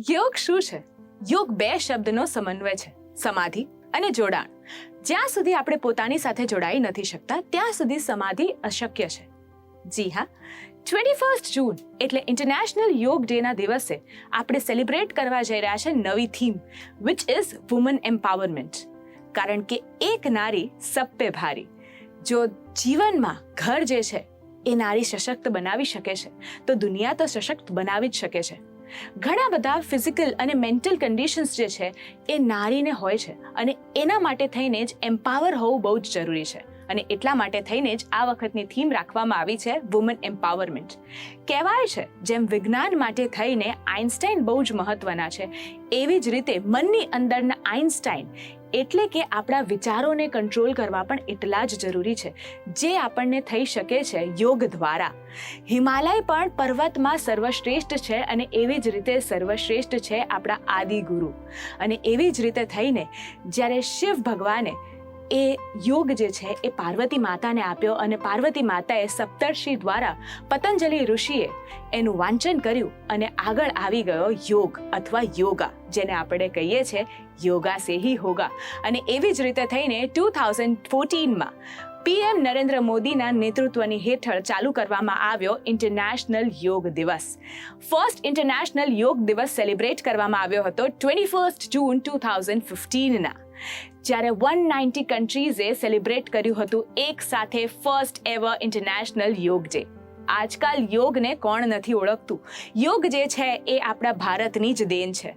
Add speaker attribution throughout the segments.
Speaker 1: યોગ શું છે? યોગ બે શબ્દનો સમન્વય છે, સમાધિ અને જોડાણ. જ્યાં સુધી આપણે પોતાની સાથે જોડાઈ નથી શકતા ત્યાં સુધી સમાધિ અશક્ય છે. જી હા, 21 જૂન એટલે ઇન્ટરનેશનલ યોગ ડેના દિવસે આપણે સેલિબ્રેટ કરવા જઈ રહ્યા છે નવી theme, which is woman empowerment. કારણ કે એક નારી સબ પે ભારી. જો જીવનમાં ઘર જે છે એ નારી સશક્ત બનાવી શકે છે તો દુનિયા તો સશક્ત બનાવી જ શકે છે. ઘણા બધા ફિઝિકલ અને મેન્ટલ કન્ડિશન્સ જે છે એ નારીને હોય છે અને એના માટે થઈને જ એમ્પાવર હોવું બહુ જ જરૂરી છે. અને એટલા માટે થઈને જ આ વખતની થીમ રાખવામાં આવી છે વુમન એમ્પાવરમેન્ટ. કહેવાય છે જેમ વિજ્ઞાન માટે થઈને આઇન્સ્ટાઈન બહુ જ મહત્વના છે, એવી જ રીતે મનની અંદરના આઇન્સ્ટાઈન એટલે કે આપણા વિચારોને કંટ્રોલ કરવા પણ એટલા જ જરૂરી છે, જે આપણને થઈ શકે છે યોગ દ્વારા. હિમાલય પણ પર્વતમાં સર્વશ્રેષ્ઠ છે અને એવી જ રીતે સર્વશ્રેષ્ઠ છે આપણા આદિ ગુરુ. અને એવી જ રીતે થઈને જ્યારે શિવ ભગવાને એ યોગ જે છે એ પાર્વતી માતાને આપ્યો અને પાર્વતી માતાએ સપ્તર્ષિ દ્વારા પતંજલિ ઋષિએ એનું વાંચન કર્યું અને આગળ આવી ગયો યોગ અથવા યોગા, જેને આપણે કહીએ છીએ યોગા સે હી હોગા. અને એવી જ રીતે થઈને 2014માં PM નરેન્દ્ર મોદીના નેતૃત્વની હેઠળ ચાલુ કરવામાં આવ્યો ઇન્ટરનેશનલ યોગ દિવસ. ફર્સ્ટ ઇન્ટરનેશનલ યોગ દિવસ સેલિબ્રેટ કરવામાં આવ્યો હતો 21 જૂન 2015ના, જ્યારે 190 કન્ટ્રીઝે સેલિબ્રેટ કર્યું હતું એક સાથે ફર્સ્ટ એવર ઇન્ટરનેશનલ યોગ ડે. આજકાલ યોગને કોણ નથી ઓળખતું? યોગ જે છે એ આપણા ભારતની જ દેન છે.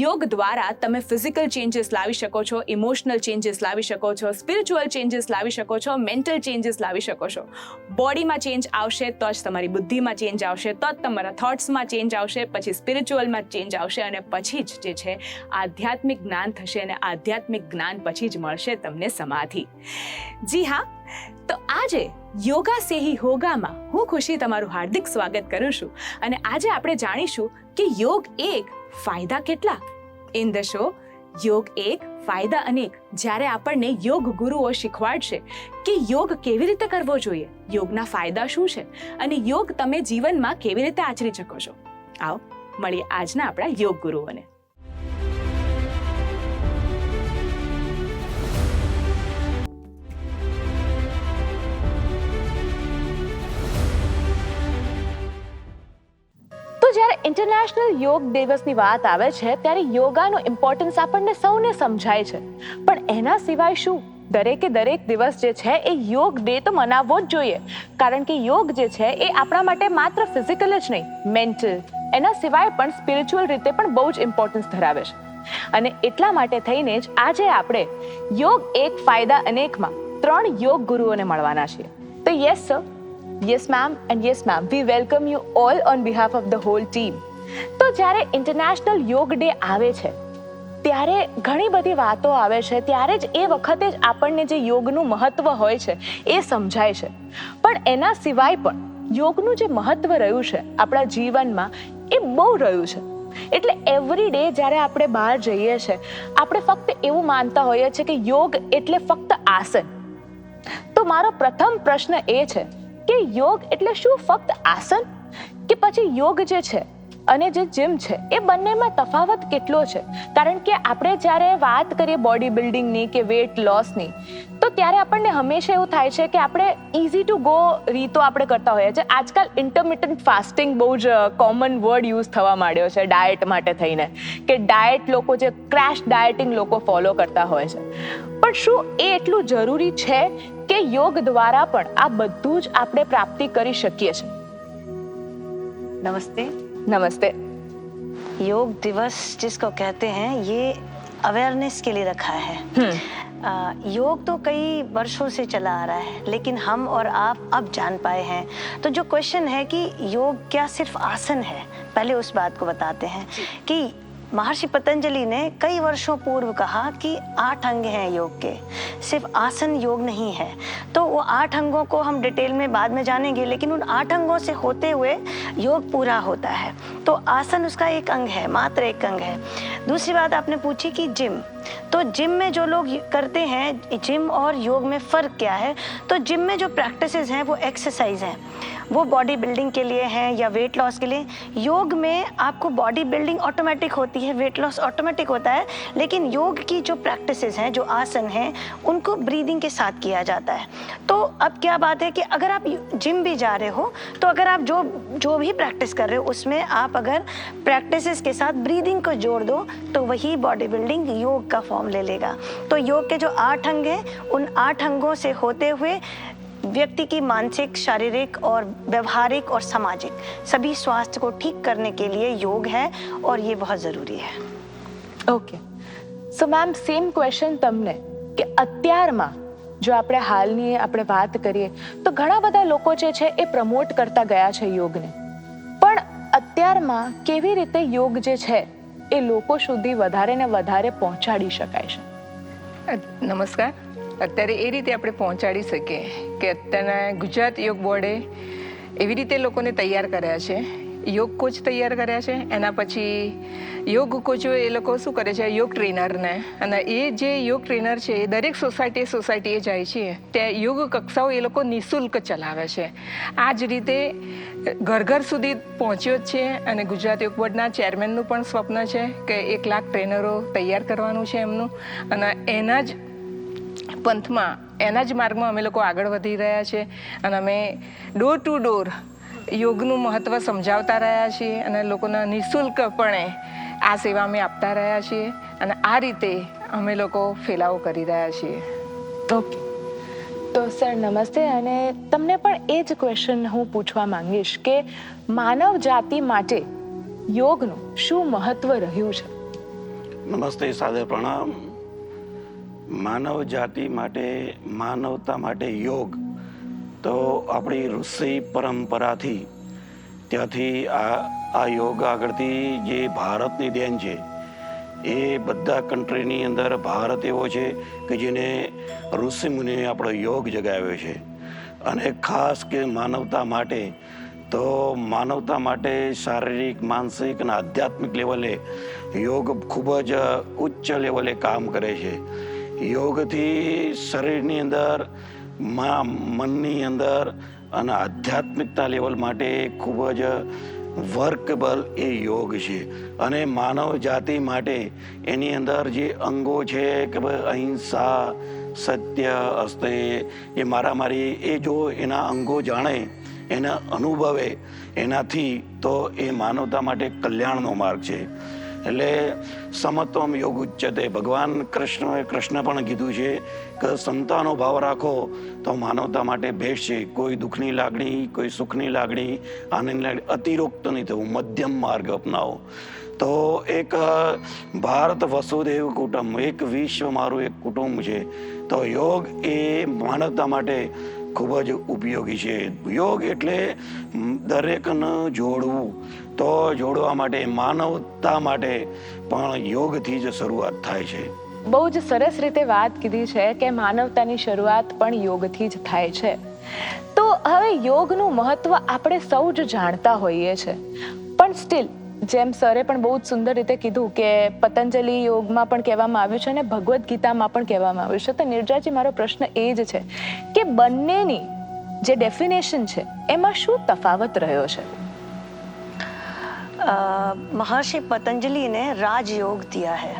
Speaker 1: યોગ દ્વારા તમે ફિઝિકલ ચેન્જીસ લાવી શકો છો, ઇમોશનલ ચેન્જીસ લાવી શકો છો, સ્પિરિચ્યુઅલ ચેન્જીસ લાવી શકો છો, મેન્ટલ ચેન્જીસ લાવી શકો છો. બોડીમાં ચેન્જ આવશે તો જ તમારી બુદ્ધિમાં ચેન્જ આવશે, તો જ તમારા થોટ્સમાં ચેન્જ આવશે, પછી સ્પિરિચ્યુઅલમાં ચેન્જ આવશે અને પછી જ જે છે આધ્યાત્મિક જ્ઞાન થશે અને આધ્યાત્મિક જ્ઞાન પછી જ મળશે તમને સમાધિ. જી હા, તો આજે યોગા સે હી હોગામાં હું ખુશી તમારું હાર્દિક સ્વાગત કરું છું અને આજે આપણે જાણીશું કે યોગ એક ફાયદા કેટલા. ઇન ધ શો યોગ એક ફાયદા અનેક, જ્યારે આપણને યોગ ગુરુઓ શીખવાડશે કે યોગ કેવી રીતે કરવો જોઈએ, યોગના ફાયદા શું છે અને યોગ તમે જીવનમાં કેવી રીતે આચરી શકો છો. આવો મળીએ આજના આપણા યોગ ગુરુઓને. જ્યારે ઇન્ટરનેશનલ યોગ દિવસની વાત આવે છે ત્યારે યોગાનો ઇમ્પોર્ટન્સ આપણને સૌને સમજાય છે, પણ એના સિવાય શું દરેકે દરેક દિવસ જે છે એ યોગ ડે તો મનાવવો જ જોઈએ. કારણ કે યોગ જે છે એ આપણા માટે માત્ર ફિઝિકલ જ નહીં, મેન્ટલ, એના સિવાય પણ સ્પિરિચ્યુઅલ રીતે પણ બહુ જ ઇમ્પોર્ટન્સ ધરાવે છે. અને એટલા માટે થઈને જ આજે આપણે યોગ એક ફાયદા અનેકમાં 3 યોગ ગુરુઓને મળવાના છીએ. તો yes sir, yes ma'am and yes ma'am, we welcome you all on behalf of the whole team. તો જ્યારે ઇન્ટરનેશનલ યોગ ડે આવે છે ત્યારે ઘણી બધી વાતો આવે છે, ત્યારે જ એ વખતે જ આપણને જે યોગનું મહત્વ હોય છે એ સમજાય છે. પણ એના સિવાય પણ યોગનું જે મહત્વ રહ્યું છે આપણા જીવનમાં એ બહુ રહ્યું છે. એટલે એવરી ડે જ્યારે આપણે બહાર જઈએ છીએ આપણે ફક્ત એવું માનતા હોઈએ છીએ કે યોગ એટલે ફક્ત આસન. તો મારો પ્રથમ પ્રશ્ન એ છે કે યોગ એટલે શું ફક્ત આસન, કે પછી યોગ જે છે અને જે જીમ છે એ બંનેમાં તફાવત કેટલો છે? કારણ કે આપણે જ્યારે વાત કરીએ બોડી બિલ્ડિંગની કે વેટ લોસની તો ત્યારે આપણને હંમેશા એવું થાય છે કે આપણે ઇઝી ટુ ગો રીતો આપણે કરતા હોઈએ છીએ. આજકાલ ઇન્ટરમિટન્ટ ફાસ્ટિંગ બહુ જ કોમન વર્ડ યુઝ થવા માંડ્યો છે ડાયટ માટે થઈને, કે ડાયટ લોકો જે ક્રેશ ડાયટિંગ લોકો ફોલો કરતા હોય છે. પણ શું એ એટલું જરૂરી છે કે યોગ દ્વારા પણ આ બધું જ આપણે પ્રાપ્તિ કરી શકીએ છીએ?
Speaker 2: नमस्ते.
Speaker 1: નમસ્તે.
Speaker 2: योग दिवस जिसको कहते हैं ये अवेयरनेस के लिए रखा है. योग तो कई वर्षों से चला आ रहा है लेकिन हम और आप अब जान पाए हैं. तो जो क्वेश्चन है कि योग क्या सिर्फ आसन है, पहले उस बात को बताते हैं कि महर्षि पतंजलि ने कई वर्षों पूर्व कहा कि 8 अंग हैं योग के, सिर्फ आसन योग नहीं है. तो वो 8 अंगों को हम डिटेल में बाद में जानेंगे, लेकिन उन 8 अंगों से होते हुए योग पूरा होता है. तो आसन उसका एक अंग है, मात्र एक अंग है. दूसरी बात आपने पूछी कि जिम, तो जिम में जो लोग करते हैं, जिम और योग में फ़र्क क्या है? तो जिम में जो प्रैक्टिसेस हैं वो एक्सरसाइज हैं, वो बॉडी बिल्डिंग के लिए हैं या वेट लॉस के लिए। योग में आपको बॉडी बिल्डिंग ऑटोमेटिक होती है, वेट लॉस ऑटोमेटिक होता है, लेकिन योग की जो प्रैक्टिसेस हैं, जो आसन हैं, उनको ब्रीदिंग के साथ किया जाता है। तो अब क्या बात है कि अगर आप जिम भी जा रहे हो तो अगर आप जो भी प्रैक्टिस कर रहे हो उसमें आप अगर प्रैक्टिसेस के साथ ब्रीदिंग को जोड़ दो तो वही बॉडी बिल्डिंग योग का फॉर्म ले लेगा। तो योग के जो 8 अंग हैं, उन 8 अंगों से होते हुए व्यक्ति की मानसिक, शारीरिक और व्यवहारिक और सामाजिक सभी स्वास्थ्य को ठीक करने के लिए योग है और ये बहुत ज़रूरी है।
Speaker 1: ઓકે, સો મેમ સેમ ક્વેશ્ચન તમને કે અત્યારમાં જો આપણે હાલની આપણે વાત કરીએ તો ઘણા બધા લોકો જે છે એ પ્રમોટ કરતા ગયા છે યોગને, પણ અત્યારમાં કેવી રીતે યોગ જે છે એ લોકો સુધી વધારે ને વધારે પહોંચાડી શકાય છે?
Speaker 3: નમસ્કાર. અત્યારે એ રીતે આપણે પહોંચાડી શકીએ કે અત્યારના ગુજરાત યોગ બોર્ડે એવી રીતે લોકોને તૈયાર કર્યા છે, યોગ કોચ તૈયાર કર્યા છે. એના પછી યોગ કોચો એ લોકો શું કરે છે, યોગ ટ્રેનરને, અને એ જે યોગ ટ્રેનર છે એ દરેક સોસાયટીએ જાય છે, ત્યાં યોગ કક્ષાઓ એ લોકો નિઃશુલ્ક ચલાવે છે. આ જ રીતે ઘર ઘર સુધી પહોંચ્યો જ છે. અને ગુજરાત યોગ બોર્ડના ચેરમેનનું પણ સ્વપ્ન છે કે 1 લાખ ટ્રેનરો તૈયાર કરવાનું છે એમનું, અને એના જ પંથમાં, એના જ માર્ગમાં અમે લોકો આગળ વધી રહ્યા છે. અને અમે ડોર ટુ ડોર યોગનું મહત્ત્વ સમજાવતા રહ્યા છીએ અને લોકોના નિઃશુલ્કપણે આ સેવા અમે આપતા રહ્યા છીએ, અને આ રીતે અમે લોકો ફેલાવો કરી રહ્યા છીએ.
Speaker 1: ઓકે, તો સર નમસ્તે. અને તમને પણ એ જ ક્વેશ્ચન હું પૂછવા માંગીશ કે માનવ જાતિ માટે યોગનું શું મહત્વ રહ્યું છે?
Speaker 4: નમસ્તે, સાદર પ્રણામ. માનવ જાતિ માટે, માનવતા માટે યોગ તો આપણી ઋષિ પરંપરાથી ત્યાંથી આ યોગ આગળથી જે ભારતની દેન છે, એ બધા કન્ટ્રીની અંદર ભારત એવો છે કે જેને ઋષિ મુનિએ આપણો યોગ જગાવ્યો છે. અને ખાસ કે માનવતા માટે, તો માનવતા માટે શારીરિક, માનસિક અને આધ્યાત્મિક લેવલે યોગ ખૂબ જ ઉચ્ચ લેવલે કામ કરે છે. યોગથી શરીરની અંદર, મનની અંદર અને આધ્યાત્મિકતા લેવલ માટે ખૂબ જ વર્કેબલ એ યોગ છે. અને માનવ જાતિ માટે એની અંદર જે અંગો છે કે ભાઈ અહિંસા, સત્ય, અસ્તેય, એ મારામારી, એ જો એના અંગો જાણે, એના અનુભવે એનાથી, તો એ માનવતા માટે કલ્યાણનો માર્ગ છે. એટલે સમત્વમ યોગ ઉચ્ચતે. ભગવાન કૃષ્ણ પણ કીધું છે કે સંતાનો ભાવ રાખો તો માનવતા માટે બેસ્ટ છે. કોઈ દુઃખની લાગણી, કોઈ સુખની લાગણી, આનંદની લાગણી, અતિરોક્ત નહીં થવું, મધ્યમ માર્ગ અપનાવો. તો એક ભારત વસુદેવ કુટુંબ, એક વિશ્વ મારું એક કુટુંબ છે. તો યોગ એ માનવતા માટે ખૂબ જ ઉપયોગી છે. યોગ એટલે દરેકને જોડવું. તો જોડવા માટે, માનવતા માટે પણ યોગથી જ શરૂઆત થાય છે.
Speaker 1: બહુ જ સરસ રીતે વાત કીધી છે કે માનવતાની શરૂઆત પણ યોગથી જ થાય છે. તો હવે યોગનું મહત્વ આપણે સૌ જ જાણતા હોઈએ છે, પણ સ્ટીલ જેમ સરે પણ બહુ જ સુંદર રીતે કીધું કે પતંજલિ યોગમાં પણ કહેવામાં આવ્યું છે અને ભગવદ્ ગીતામાં પણ કહેવામાં આવ્યું છે. તો નિર્જાજી, મારો પ્રશ્ન એ જ છે કે બંનેની જે ડેફિનેશન છે એમાં શું તફાવત રહ્યો છે?
Speaker 2: महर्षि पतंजलि ने राजयोग दिया है.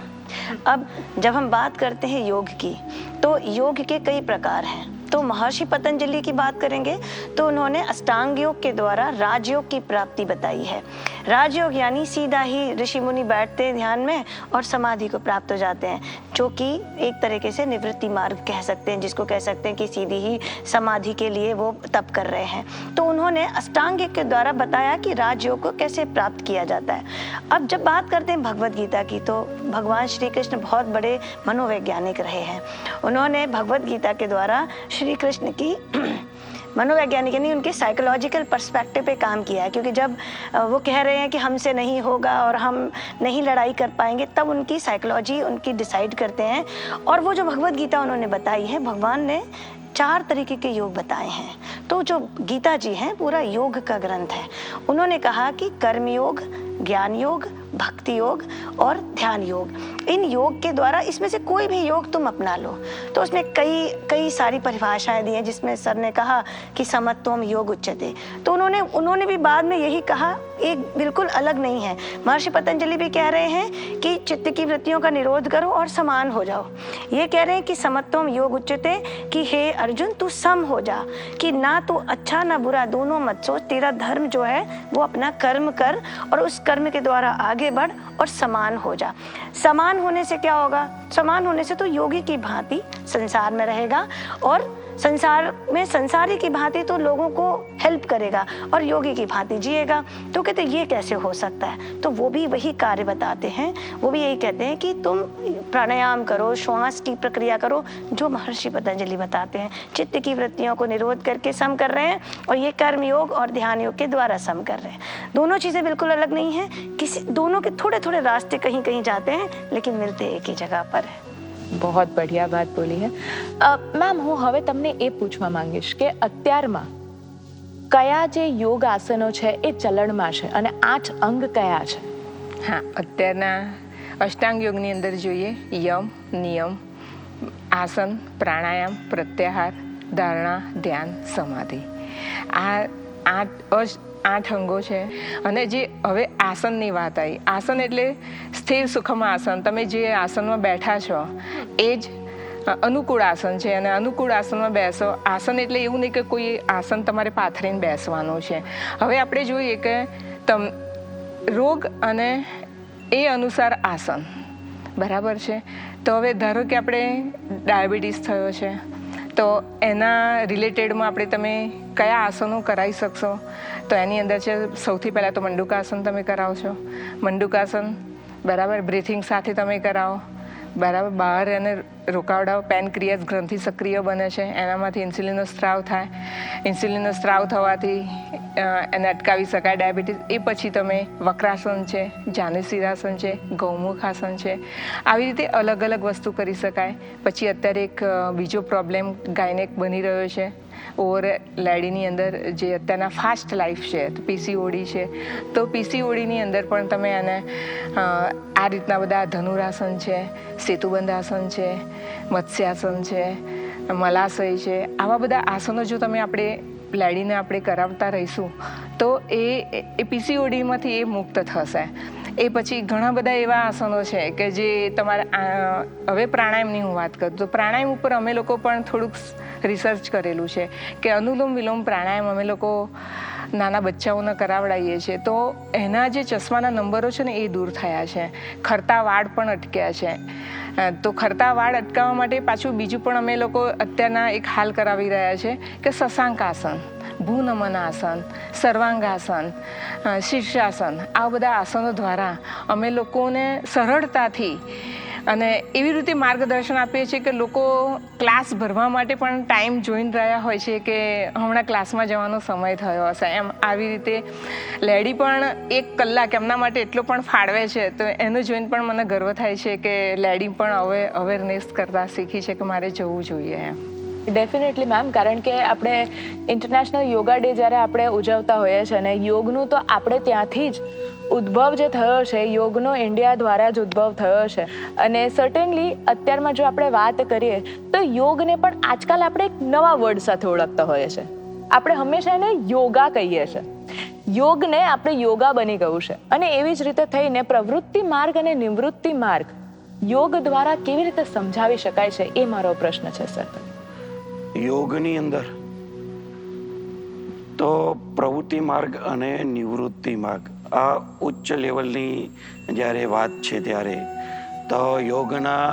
Speaker 2: अब जब हम बात करते हैं योग की, तो योग के कई प्रकार हैं. तो महर्षि पतंजलि की बात करेंगे तो उन्होंने अष्टांग योग के द्वारा राजयोग की प्राप्ति बताई है. राजयोग यानी सीधा ही ऋषि मुनि बैठते हैं ध्यान में और समाधि को प्राप्त हो जाते हैं, जो कि एक तरीके से निवृत्ति मार्ग कह सकते हैं, जिसको कह सकते हैं कि सीधी ही समाधि के लिए वो तप कर रहे हैं. तो उन्होंने अष्टांग योग के द्वारा बताया कि राजयोग को कैसे प्राप्त किया जाता है. अब जब बात करते हैं भगवद गीता की, तो भगवान श्री कृष्ण बहुत बड़े मनोवैज्ञानिक रहे हैं. उन्होंने भगवद गीता के द्वारा श्री कृष्ण की मनोवैज्ञानिक यानी उनके साइकोलॉजिकल पर्सपेक्टिव पे काम किया है. क्योंकि जब वो कह रहे हैं कि हमसे नहीं होगा और हम नहीं लड़ाई कर पाएंगे, तब उनकी साइकोलॉजी उनकी डिसाइड करते हैं. और वो जो भगवद गीता उन्होंने बताई है, भगवान ने 4 तरीके के योग बताए हैं. तो जो गीता जी हैं पूरा योग का ग्रंथ है. उन्होंने कहा कि कर्म योग, ज्ञान योग, भक्ति योग और ध्यान योग, इन योग के द्वारा इसमें से कोई भी योग तुम अपना लो। तो उसमें कई सारी परिभाषाएं दी हैं, जिसमें सर ने कहा कि समत्वम योग उच्यते, तो उन्होंने भी बाद में यही कहा, एक बिल्कुल अलग नहीं है। महर्षि पतंजलि भी कह रहे हैं कि चित्त की वृत्तियों का निरोध करो और समान हो जाओ। ये कह रहे हैं कि समत्वम योग उच्यते, कि हे अर्जुन तू सम हो जा, कि ना तू अच्छा ना बुरा दोनों मत सोच, तेरा धर्म जो है वो अपना कर्म कर और उस कर्म के द्वारा आगे बढ़ और समान हो जा। समान होने से क्या होगा? समान होने से तो योगी की भांति संसार में रहेगा और संसार में संसारी की भांति तो लोगों को हेल्प करेगा और योगी की भांति जिएगा। तो कहते ये कैसे हो सकता है? तो वो भी वही कार्य बताते हैं, वो भी यही कहते हैं कि तुम प्राणायाम करो, श्वास की प्रक्रिया करो, जो महर्षि पतंजलि बताते हैं। चित्त की वृत्तियों को निरोध करके सम कर रहे हैं और ये कर्म योग और ध्यान योग के द्वारा सम कर रहे हैं। दोनों चीज़ें बिल्कुल अलग नहीं हैं, दोनों के थोड़े थोड़े रास्ते कहीं कहीं जाते हैं, लेकिन मिलते एक ही जगह पर है।
Speaker 1: बहुत बढ़िયા વાત બોલી है મેમ। હું હવે તમને એ પૂછવા માંગીશ કે અત્યારમાં કયા જે યોગ આસનો છે એ ચલણમાં છે અને 8 અંગ કયા છે?
Speaker 3: હા, અત્યારના અષ્ટાંગ યોગની અંદર જોઈએ યમ, નિયમ, આસન, પ્રાણાયામ, પ્રત્યાહાર, ધારણા, ધ્યાન, સમાધિ, આ 8 અંગો છે। અને જે હવે આસનની વાત આવી, આસન એટલે સ્થિર સુખમ આસન, તમે જે આસનમાં બેઠા છો એ જ અનુકૂળ આસન છે। અને અનુકૂળ આસનમાં બેસો, આસન એટલે એવું નહીં કે કોઈ આસન તમારે પાથરીને બેસવાનું છે। હવે આપણે જોઈએ કે રોગ અને એ અનુસાર આસન બરાબર છે। તો હવે ધારો કે આપણે ડાયાબિટીસ થયો છે, તો એના રિલેટેડમાં તમે કયા આસનો કરાવી શકશો? તો એની અંદર છે સૌથી પહેલાં તો મંડુકાસન તમે કરાવશો। મંડુકાસન બરાબર બ્રીથિંગ સાથે તમે કરાવો, બરાબર બહાર એને રોકાવડાવો, પેનક્રિયાસ ગ્રંથિ સક્રિય બને છે, એનામાંથી ઇન્સ્યુલિનનો સ્ત્રાવ થાય, ઇન્સ્યુલિનનો સ્ત્રાવ થવાથી એને અટકાવી શકાય ડાયાબિટીસ। એ પછી તમે વક્રાસન છે, જાનુશીરાસન છે, ગૌમુખાસન છે, આવી રીતે અલગ અલગ વસ્તુ કરી શકાય। પછી અત્યારે એક બીજો પ્રોબ્લેમ ગાયનેક બની રહ્યો છે ઓવર લેડીની અંદર, જે અત્યારના ફાસ્ટ લાઈફ છે, તો પીસીઓડી છે। તો પીસીઓડીની અંદર પણ તમે એને આ રીતના બધા ધનુરાસન છે, સેતુબંધ આસન છે, મત્સ્યાસન છે, મલાશય છે, આવા બધા આસનો જો તમે આપણે લેડીને આપણે કરાવતા રહીશું તો એ પીસીઓડીમાંથી એ મુક્ત થશે। એ પછી ઘણા બધા એવા આસનો છે કે જે તમારે હવે પ્રાણાયામની હું વાત કરું તો પ્રાણાયામ ઉપર અમે લોકો પણ થોડુંક રિસર્ચ કરેલું છે કે અનુલોમ વિલોમ પ્રાણાયામ અમે લોકો નાના બચ્ચાઓને કરાવડાવીએ છીએ, તો એના જે ચશ્માના નંબરો છે ને એ દૂર થયા છે, ખરતા વાળ પણ અટક્યા છે। તો ખરતા વાળ અટકાવવા માટે પાછું બીજું પણ અમે લોકો અત્યારના એક હાલ કરાવી રહ્યા છે કે શશાંકાસન, ભૂનમનાસન, સર્વાંગાસન, શીર્ષાસન, આ બધા આસનો દ્વારા અમે લોકોને સરળતાથી અને એવી રીતે માર્ગદર્શન આપીએ છીએ કે લોકો ક્લાસ ભરવા માટે પણ ટાઈમ જોઈને રહ્યા હોય છે કે હમણાં ક્લાસમાં જવાનો સમય થયો હશે, એમ આવી રીતે લેડી પણ 1 કલાક એમના માટે એટલો પણ ફાળવે છે। તો એનું જોઈને પણ મને ગર્વ થાય છે કે લેડી પણ હવે અવેરનેસ કરતા શીખી છે કે મારે જવું જોઈએ એમ।
Speaker 1: ડેફિનેટલી મેમ, કારણ કે આપણે ઇન્ટરનેશનલ યોગા ડે જ્યારે આપણે ઉજવતા હોઈએ છીએ અને યોગનું તો આપણે ત્યાંથી જ ઉદ્ભવ જે થયો છે, યોગનો ઇન્ડિયા દ્વારા જ ઉદ્ભવ થયો છે। અને સર્ટેનલી અત્યારમાં જો આપણે વાત કરીએ તો યોગને પણ આજકાલ આપણે એક નવા વર્ડ સાથે ઓળખતા હોઈએ છીએ। આપણે હંમેશા એને યોગા કહીએ છીએ, યોગને આપણે યોગા બની ગયું છે। અને એવી જ રીતે થઈને પ્રવૃત્તિ માર્ગ અને નિવૃત્તિ માર્ગ યોગ દ્વારા કેવી રીતે સમજાવી શકાય છે, એ મારો પ્રશ્ન છે સર।
Speaker 4: યોગની અંદર તો પ્રવૃત્તિ માર્ગ અને નિવૃત્તિ માર્ગ આ ઉચ્ચ લેવલની જ્યારે વાત છે ત્યારે તો યોગના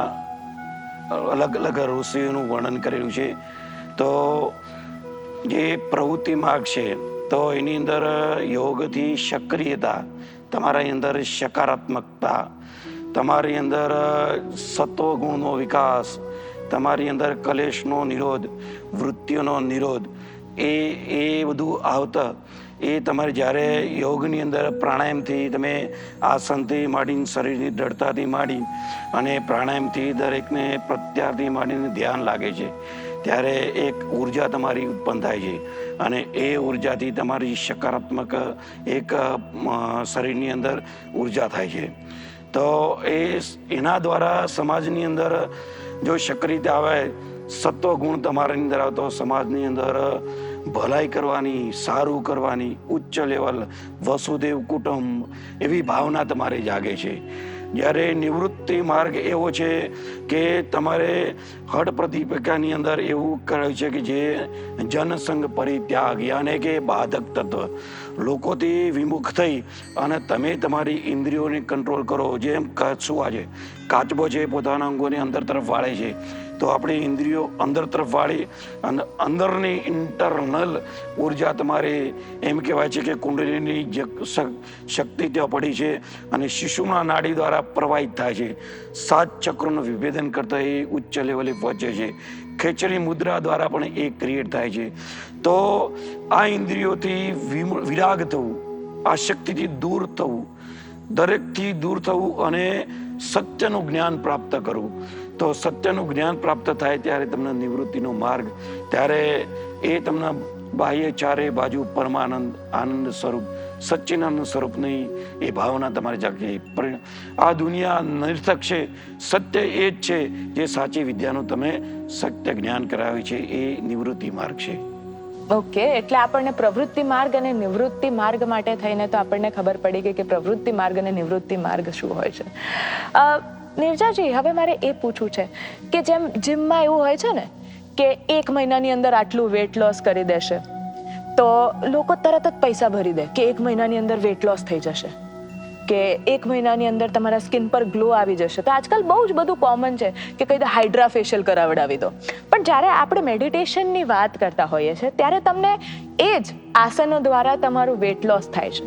Speaker 4: અલગ અલગ ઋષિઓનું વર્ણન કરેલું છે। તો જે પ્રવૃત્તિ માર્ગ છે તો એની અંદર યોગથી સક્રિયતા, તમારી અંદર સકારાત્મકતા, તમારી અંદર સત્વગુણનો વિકાસ, તમારી અંદર કલેશનો નિરોધ, વૃત્તિઓનો નિરોધ, એ બધું આવતા એ તમારે જ્યારે યોગની અંદર પ્રાણાયામથી તમે આસનથી માંડીને શરીરની દ્રઢતાથી માંડી અને પ્રાણાયામથી દરેકને પ્રત્યારથી માંડીને ધ્યાન લાગે છે ત્યારે એક ઉર્જા તમારી ઉત્પન્ન થાય છે અને એ ઉર્જાથી તમારી સકારાત્મક એક શરીરની અંદર ઉર્જા થાય છે। તો એના દ્વારા સમાજની અંદર જો સક્રિયતા આવે, સત્વ ગુણ તમારી અંદર આવતો, સમાજની અંદર ભલાઈ કરવાની, સારું કરવાની, ઉચ્ચ લેવલ વસુદેવ કુટુંબ એવી ભાવના તમારે જાગે છે. જ્યારે નિવૃત્તિ માર્ગ એવો છે કે તમારે હઠ પ્રતિપેક્ષાની અંદર એવું કહ્યું છે કે જે જનસંગ પરિત્યાગ, યાને કે બાધક તત્વ, લોકોથી વિમુખ થઈ અને તમે તમારી ઇન્દ્રિયોને કંટ્રોલ કરો. જેમ શું આજે કાચબો છે પોતાના અંગોને અંદર તરફ વાળે છે, તો આપણી ઇન્દ્રિયો અંદર તરફ વાળી અને અંદરની ઇન્ટરનલ ઉર્જા તમારે એમ કહેવાય છે કે કુંડલીની શક્તિ ત્યાં પડી છે અને શિશુના નાડી દ્વારા પ્રવાહિત થાય છે. 7 ચક્રોનું વિભેદન કરતા એ ઉચ્ચ લેવલે પહોંચે છે. ખેંચણી મુદ્રા દ્વારા પણ એ ક્રિએટ થાય છે. તો આ ઇન્દ્રિયોથી વિરાગ થવું, આ શક્તિથી દૂર થવું, દરેકથી દૂર થવું અને સત્યનું જ્ઞાન પ્રાપ્ત કરવું. તો સત્યનું જ્ઞાન પ્રાપ્ત થાય ત્યારે તમને નિવૃત્તિનો માર્ગ, ત્યારે એ તમને બાહ્ય ચારે બાજુ પરમાનંદ, આનંદ સ્વરૂપ, સચ્ચિદાનંદ સ્વરૂપની એ ભાવના તમારે જાગે. આ દુનિયા નિર્થક છે, સત્ય એ જ છે જે સાચી વિદ્યાનું તમે સત્ય જ્ઞાન કરાવે છે, એ નિવૃત્તિ માર્ગ છે.
Speaker 1: ઓકે, એટલે આપણને પ્રવૃત્તિ માર્ગ અને નિવૃત્તિ માર્ગ માટે થઈને તો આપણને ખબર પડી ગઈ કે પ્રવૃત્તિ માર્ગ અને નિવૃત્તિ માર્ગ શું હોય છે. નિર્જાજી, હવે મારે એ પૂછવું છે કે જેમ જીમમાં એવું હોય છે ને કે 1 મહિનાની અંદર આટલું વેટ લોસ કરી દેશે તો લોકો તરત જ પૈસા ભરી દે કે 1 મહિનાની અંદર વેટ લોસ થઈ જશે, કે 1 મહિનાની અંદર તમારા સ્કિન પર ગ્લો આવી જશે. તો આજકાલ બહુ જ બધું કોમન છે કે કઈ હાઇડ્રા ફેશિયલ કરાવડાવી દો. પણ જ્યારે આપણે મેડિટેશનની વાત કરતા હોઈએ છીએ ત્યારે તમને એ જ આસનો દ્વારા તમારું વેટ લોસ થાય છે.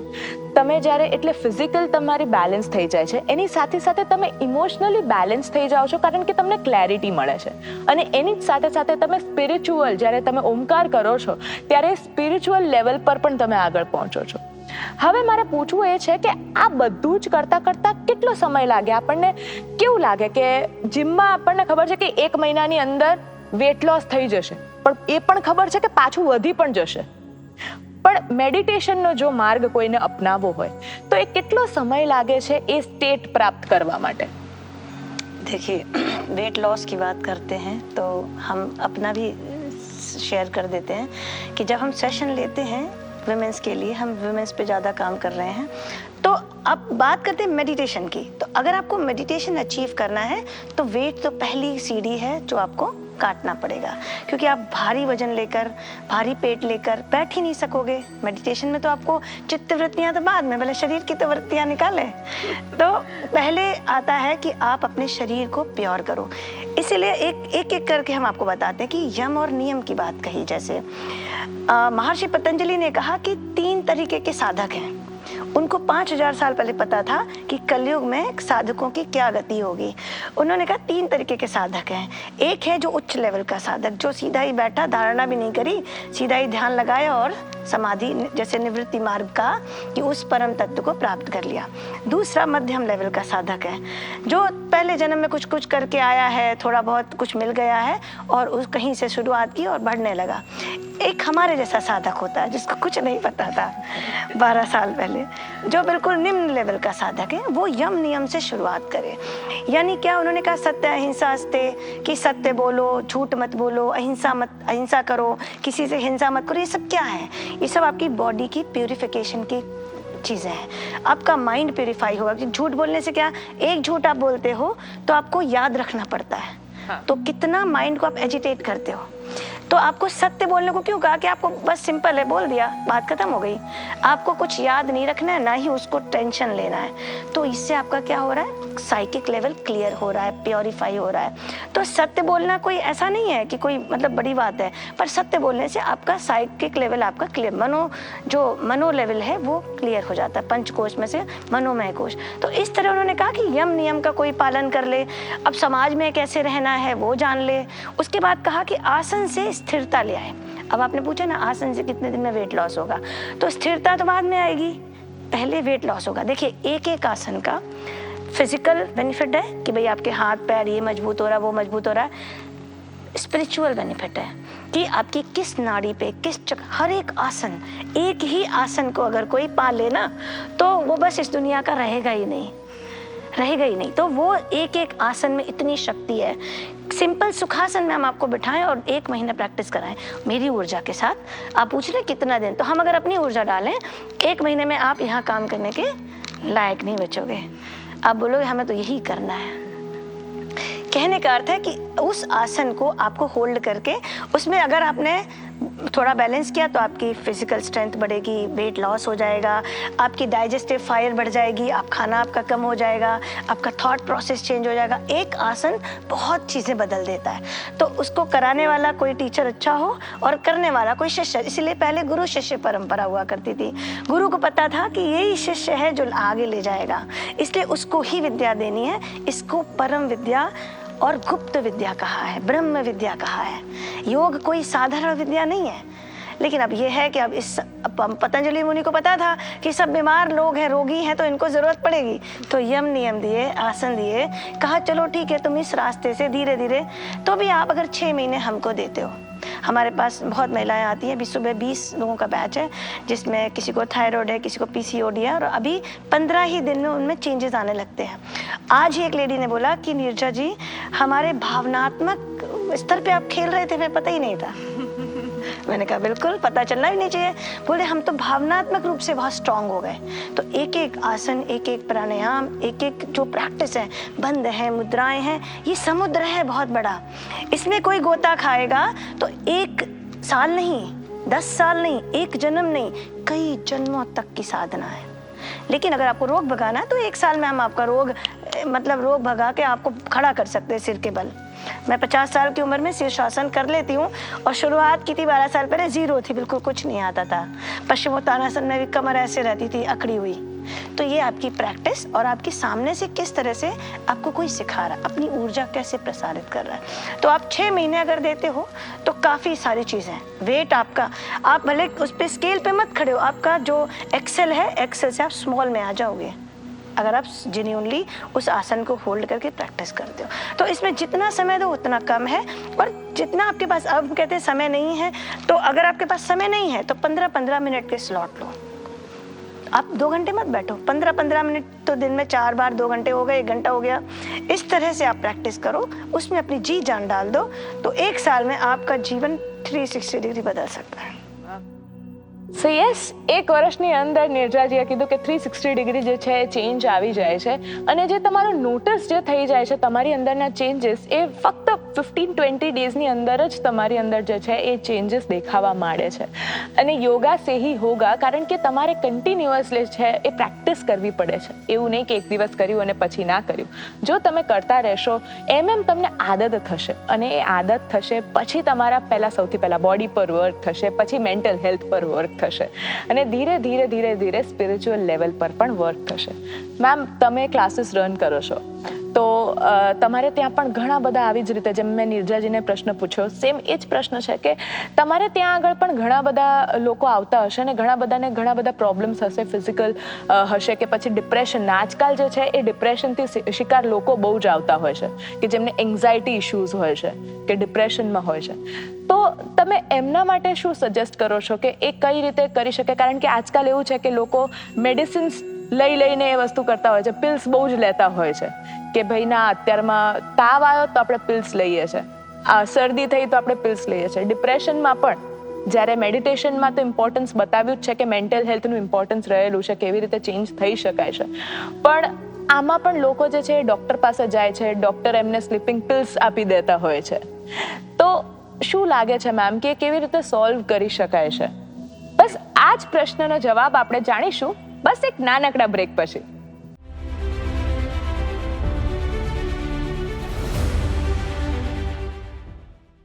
Speaker 1: તમે જ્યારે એટલે ફિઝિકલ તમારી બેલેન્સ થઈ જાય છે, એની સાથે સાથે તમે ઇમોશનલી બેલેન્સ થઈ જાઓ છો, કારણ કે તમને ક્લેરિટી મળે છે. અને એની જ સાથે સાથે તમે સ્પિરિચ્યુઅલ, જ્યારે તમે ઓમકાર કરો છો ત્યારે સ્પિરિચ્યુઅલ લેવલ પર પણ તમે આગળ પહોંચો છો. હવે મારે પૂછવું એ છે કે આ બધું જ કરતા કરતા કેટલો સમય લાગે? આપણને કેવું લાગે કે જીમમાં આપણને ખબર છે કે 1 મહિનાની અંદર વેટ લોસ થઈ જશે, પણ એ પણ ખબર છે કે પાછું વધી પણ જશે. પણ મેડિટેશનનો જો માર્ગ કોઈને અપનાવવો હોય તો એ કેટલો સમય લાગે છે એ સ્ટેટ પ્રાપ્ત કરવા માટે?
Speaker 2: देखिए, वेट लॉस की बात करते हैं तो हम अपना भी शेयर कर देते हैं कि जब हम सेशन लेते हैं वुमेन्स के लिए, हम वुमेन्स पे ज़्यादा काम कर रहे हैं, तो अब बात करते हैं मेडिटेशन की. तो अगर आपको मेडिटेशन अचीव करना है तो वेट तो पहली सीढ़ी है जो आपको काटना पड़ेगा, क्योंकि आप भारी वजन लेकर, भारी पेट लेकर बैठ ही नहीं सकोगे. मेडिटेशन में तो आपको चित्त वृत्तियाँ तो बाद में, पहले शरीर की तो वृत्तियाँ निकालें. तो पहले आता है कि आप अपने शरीर को प्योर करो. इसीलिए एक करके हम आपको बताते हैं कि यम और नियम की बात कही. जैसे महर्षि पतंजलि ने कहा कि 3 तरीके के साधक हैं. उनको 5000 साल पहले पता था कि कलयुग में साधकों की क्या गति होगी. उन्होंने कहा 3 तरीके के साधक हैं. एक है जो उच्च लेवल का साधक, जो सीधा ही बैठा, धारणा भी नहीं करी, सीधा ही ध्यान लगाया और समाधि जैसे निवृत्ति मार्ग का कि उस परम तत्व को प्राप्त कर लिया. दूसरा मध्यम लेवल का साधक है, जो पहले जन्म में कुछ करके आया है, थोड़ा बहुत कुछ मिल गया है और उस कहीं से शुरुआत की और बढ़ने लगा. एक हमारे जैसा साधक होता है जिसको कुछ नहीं पता था 12 साल पहले, जो बिल्कुल निम्न लेवल का साधक है. वो यम नियम से शुरुआत करे. यानी क्या? उन्होंने कहा सत्य अहिंसा अस्ते, कि सत्य बोलो, झूठ मत बोलो, अहिंसा करो, किसी से हिंसा मत करो. ये सब क्या है? ये सब आपकी बॉडी की प्यूरिफिकेशन की चीज़ें हैं. आपका माइंड प्यूरिफाई होगा. कि झूठ बोलने से क्या, एक झूठ आप बोलते हो तो आपको याद रखना पड़ता है. हाँ. तो कितना माइंड को आप एजिटेट करते हो. तो आपको सत्य बोलने को क्यों कहा? कि आपको बस सिंपल है, बोल दिया, बात खत्म हो गई. आपको कुछ याद नहीं रखना है, ना ही उसको टेंशन लेना है. तो इससे आपका क्या हो रहा है? साइकिक लेवल क्लियर हो रहा है, प्योरीफाई हो रहा है. तो सत्य बोलना कोई ऐसा नहीं है कि कोई मतलब बड़ी बात है, पर सत्य बोलने से आपका साइकिक लेवल आपका क्लियर, मनो लेवल है वो क्लियर हो जाता है. पंचकोश में से मनोमय कोश. तो इस तरह उन्होंने कहा कि यम नियम का कोई पालन कर ले. अब समाज में कैसे रहना है वो जान ले. उसके बाद कहा कि आसन से स्थिरता ले आए. अब आपने पूछा ना आसन से कितने दिन में वेट लॉस होगा, तो स्थिरता तो बाद में आएगी, पहले वेट लॉस होगा. देखिए, एक आसन का फिजिकल बेनिफिट है कि भाई आपके हाथ पैर ये मजबूत हो रहा है, वो मजबूत हो रहा है. स्पिरिचुअल बेनिफिट है कि आपकी किस नाड़ी पे, हर एक आसन, एक ही आसन को अगर कोई पा लेना तो वो बस इस दुनिया का रहेगा ही नहीं, रहेगा ही नहीं। तो वो एक एक आसन में इतनी शक्ति है। सिंपल सुखासन में हम आपको बिठाएं और 1 महीना प्रैक्टिस कराएं मेरी ऊर्जा के साथ। आप पूछ रहे कितना दिन, तो हम अगर अपनी ऊर्जा डालें 1 महीने में आप यहाँ काम करने के लायक नहीं बचोगे। आप बोलोगे हमें तो यही करना है। कहने का अर्थ है कि उस आसन को आपको होल्ड करके उसमें अगर आपने थोड़ा बैलेंस किया तो आपकी फिजिकल स्ट्रेंथ बढ़ेगी, वेट लॉस हो जाएगा, आपकी डाइजेस्टिव फायर बढ़ जाएगी, आप खाना आपका कम हो जाएगा, आपका थॉट प्रोसेस चेंज हो जाएगा। एक आसन बहुत चीज़ें बदल देता है। तो उसको कराने वाला कोई टीचर अच्छा हो और करने वाला कोई शिष्य। इसीलिए पहले गुरु शिष्य परंपरा हुआ करती थी। गुरु को पता था कि यही शिष्य है जो आगे ले जाएगा, इसलिए उसको ही विद्या देनी है। इसको परम विद्या और गुप्त विद्या कहा है, ब्रह्म विद्या कहा है। योग कोई साधारण विद्या नहीं है। लेकिन अब ये है कि अब पतंजलि मुनि को पता था कि सब बीमार लोग हैं, रोगी हैं, तो इनको जरूरत पड़ेगी, तो यम नियम दिए, आसन दिए, कहा चलो ठीक है तुम इस रास्ते से धीरे धीरे। तो भी आप अगर 6 महीने हमको देते हो, हमारे पास बहुत महिलाएं आती हैं। अभी सुबह 20 लोगों का बैच है जिसमें किसी को थायराइड है, किसी को पीसीओडी है, और अभी 15 ही दिन में उनमें चेंजेस आने लगते हैं। आज ही एक लेडी ने बोला कि नीरजा जी हमारे भावनात्मक स्तर पे आप खेल रहे थे, हमें पता ही नहीं था। मैंने कहा बिल्कुल पता चलना भी नहीं चाहिए। बोले हम तो भावनात्मक रूप से बहुत स्ट्रांग हो गए। तो एक एक आसन, एक एक प्राणायाम, एक एक जो प्रैक्टिस है, बंद है, मुद्राएं हैं, ये समुद्र है बहुत बड़ा। इसमें कोई गोता खाएगा तो 1 साल नहीं, 10 साल नहीं, 1 जन्म नहीं, कई जन्मों तक की साधना है। लेकिन अगर आपको रोग भगाना है तो 1 साल में हम आपका रोग भगा के आपको खड़ा कर सकते हैं सिर के बल। मैं 50 साल की उम्र में शीर्षासन कर लेती हूँ और शुरुआत की थी 12 साल पहले, 0 थी, बिल्कुल कुछ नहीं आता था। पश्चिमोत्तानासन में भी कमर ऐसे रहती थी, अकड़ी हुई। तो ये आपकी प्रैक्टिस और आपके सामने से किस तरह से आपको कोई सिखा रहा है, अपनी ऊर्जा कैसे प्रसारित कर रहा है। तो आप 6 महीने अगर देते हो तो काफ़ी सारी चीज़ें। वेट आपका, आप भले उस पर स्केल पे मत खड़े हो, आपका जो एक्सेल है, एक्सेल से आप स्मॉल में आ जाओगे अगर आप जेन्युइनली उस आसन को होल्ड करके प्रैक्टिस करते हो। तो इसमें जितना समय दो उतना कम है, और जितना आपके पास, अब कहते हैं समय नहीं है, तो अगर आपके पास समय नहीं है तो 15-15 मिनट के स्लॉट लो। आप 2 घंटे मत बैठो, 15-15 मिनट, तो दिन में 4 बार 2 घंटे हो गए, 1 घंटा हो गया। इस तरह से आप प्रैक्टिस करो, उसमें अपनी जी जान डाल दो, तो 1 साल में आपका जीवन 360 डिग्री बदल सकता है।
Speaker 1: સો યસ, 1 વર્ષની અંદર નિર્જરાજીએ કીધું કે 360 ડિગ્રી જે છે એ ચેન્જ આવી જાય છે, અને જે તમારો નોટિસ જે થઈ જાય છે તમારી અંદરના ચેન્જીસ, એ ફક્ત 15-20 ડેઝની અંદર જ તમારી અંદર જે છે એ ચેન્જીસ દેખાવા માંડે છે. અને યોગા સે હી હોગા, કારણ કે તમારે કન્ટિન્યુઅસલી છે એ પ્રેક્ટિસ કરવી પડે છે. એવું નહીં કે એક દિવસ કર્યું અને પછી ના કર્યું. જો તમે કરતા રહેશો એમ તમને આદત થશે, અને એ આદત થશે પછી તમારા સૌથી પહેલા બોડી પર વર્ક થશે, પછી મેન્ટલ હેલ્થ પર વર્ક થશે, અને ધીરે ધીરે ધીરે ધીરે સ્પિરિચ્યુઅલ લેવલ પર પણ વર્ક થશે. મેમ, તમે ક્લાસીસ રન કરો છો, તો તમારે ત્યાં પણ ઘણા બધા આવી જ રીતે, જેમ મેં નિર્જાજીને પ્રશ્ન પૂછ્યો, સેમ એ જ પ્રશ્ન છે કે તમારે ત્યાં આગળ પણ ઘણા બધા લોકો આવતા હશે ને ઘણા બધા પ્રોબ્લેમ્સ હશે, ફિઝિકલ હશે કે પછી ડિપ્રેશન. આજકાલ જે છે એ ડિપ્રેશનથી શિકાર લોકો બહુ જ આવતા હોય છે, કે જેમને એન્ઝાયટી ઇશ્યુઝ હોય છે, કે ડિપ્રેશનમાં હોય છે. તો તમે એમના માટે શું સજેસ્ટ કરો છો કે એ કઈ રીતે કરી શકે? કારણ કે આજકાલ એવું છે કે લોકો મેડિસિન્સ લઈને એ વસ્તુ કરતા હોય છે, પિલ્સ બહુ જ લેતા હોય છે, કે ભાઈ ના અત્યારમાં તાવ આવ્યો તો આપણે પિલ્સ લઈએ છીએ, શરદી થઈ તો આપણે પિલ્સ લઈએ છીએ. ડિપ્રેશનમાં પણ જ્યારે મેડિટેશનમાં તો ઇમ્પોર્ટન્સ બતાવ્યું જ છે કે મેન્ટલ હેલ્થનું ઇમ્પોર્ટન્સ રહેલું છે, કેવી રીતે ચેન્જ થઈ શકાય છે, પણ આમાં પણ લોકો જે છે એ ડૉક્ટર પાસે જાય છે, ડૉક્ટર એમને સ્લીપિંગ પિલ્સ આપી દેતા હોય છે. તો શું લાગે છે મેમ કે કેવી રીતે સોલ્વ કરી શકાય છે? બસ આ જ પ્રશ્નનો જવાબ આપણે જાણીશું બસ એક નાનકડા બ્રેક પછી.